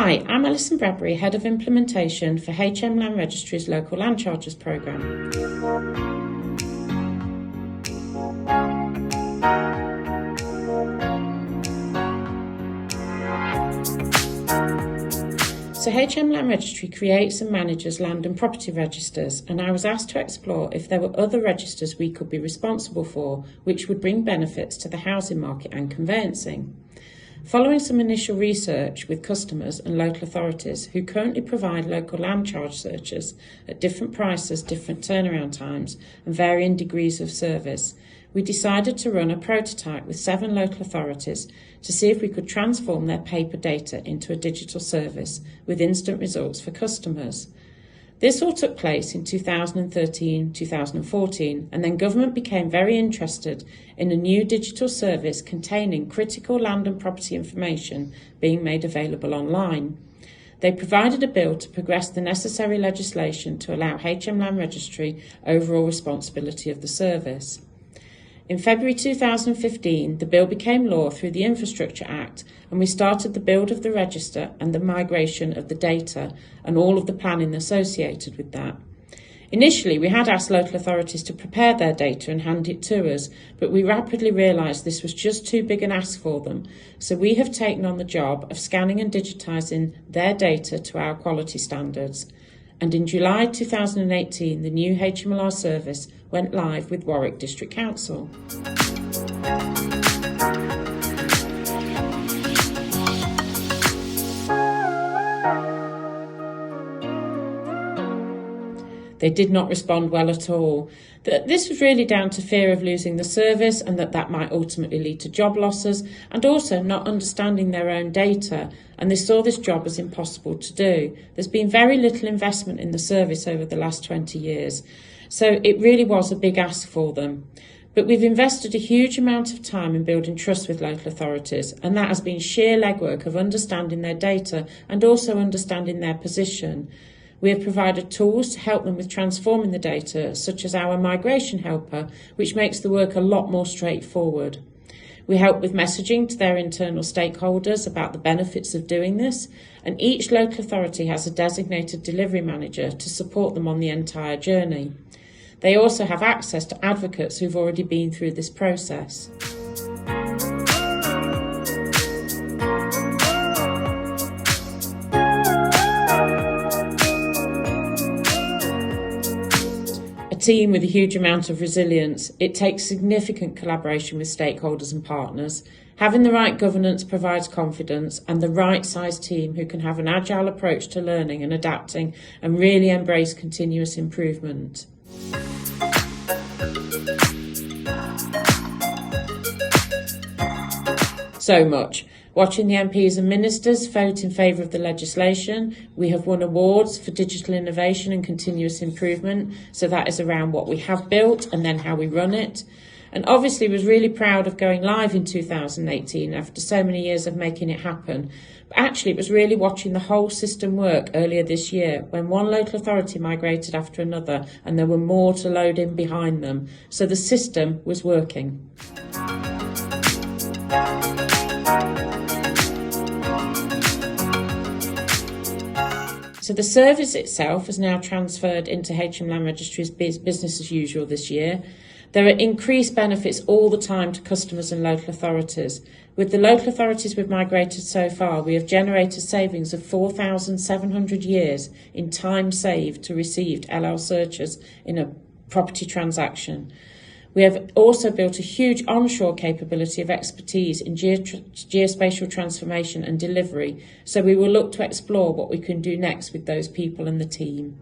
Hi, I'm Alison Bradbury, Head of Implementation for HM Land Registry's Local Land Charges programme. So HM Land Registry creates and manages land and property registers, and I was asked to explore if there were other registers we could be responsible for which would bring benefits to the housing market and conveyancing. Following some initial research with customers and local authorities who currently provide local land charge searches at different prices, different turnaround times and varying degrees of service, we decided to run a prototype with 7 local authorities to see if we could transform their paper data into a digital service with instant results for customers. This all took place in 2013-2014, and then government became very interested in a new digital service containing critical land and property information being made available online. They provided a bill to progress the necessary legislation to allow HM Land Registry overall responsibility of the service. In February 2015, the bill became law through the Infrastructure Act, and we started the build of the register and the migration of the data and all of the planning associated with that. Initially, we had asked local authorities to prepare their data and hand it to us, but we rapidly realised this was just too big an ask for them, so we have taken on the job of scanning and digitising their data to our quality standards. And in July 2018, the new HMLR service went live with Warwick District Council. They did not respond well at all. This was really down to fear of losing the service and that might ultimately lead to job losses, and also not understanding their own data, and they saw this job as impossible to do. There's been very little investment in the service over the last 20 years, so it really was a big ask for them. But we've invested a huge amount of time in building trust with local authorities, and that has been sheer legwork of understanding their data and also understanding their position. We have provided tools to help them with transforming the data, such as our migration helper, which makes the work a lot more straightforward. We help with messaging to their internal stakeholders about the benefits of doing this, and each local authority has a designated delivery manager to support them on the entire journey. They also have access to advocates who've already been through this process. Team with a huge amount of resilience. It takes significant collaboration with stakeholders and partners. Having the right governance provides confidence, and the right size team who can have an agile approach to learning and adapting and really embrace continuous improvement. So much. Watching the MPs and ministers vote in favour of the legislation. We have won awards for digital innovation and continuous improvement. So that is around what we have built and then how we run it. And obviously was really proud of going live in 2018 after so many years of making it happen. But actually it was really watching the whole system work earlier this year when one local authority migrated after another and there were more to load in behind them. So the system was working. So the service itself has now transferred into HM Land Registry's business as usual this year. There are increased benefits all the time to customers and local authorities. With the local authorities we've migrated so far, we have generated savings of 4,700 years in time saved to received LL searches in a property transaction. We have also built a huge onshore capability of expertise in geospatial transformation and delivery, so we will look to explore what we can do next with those people and the team.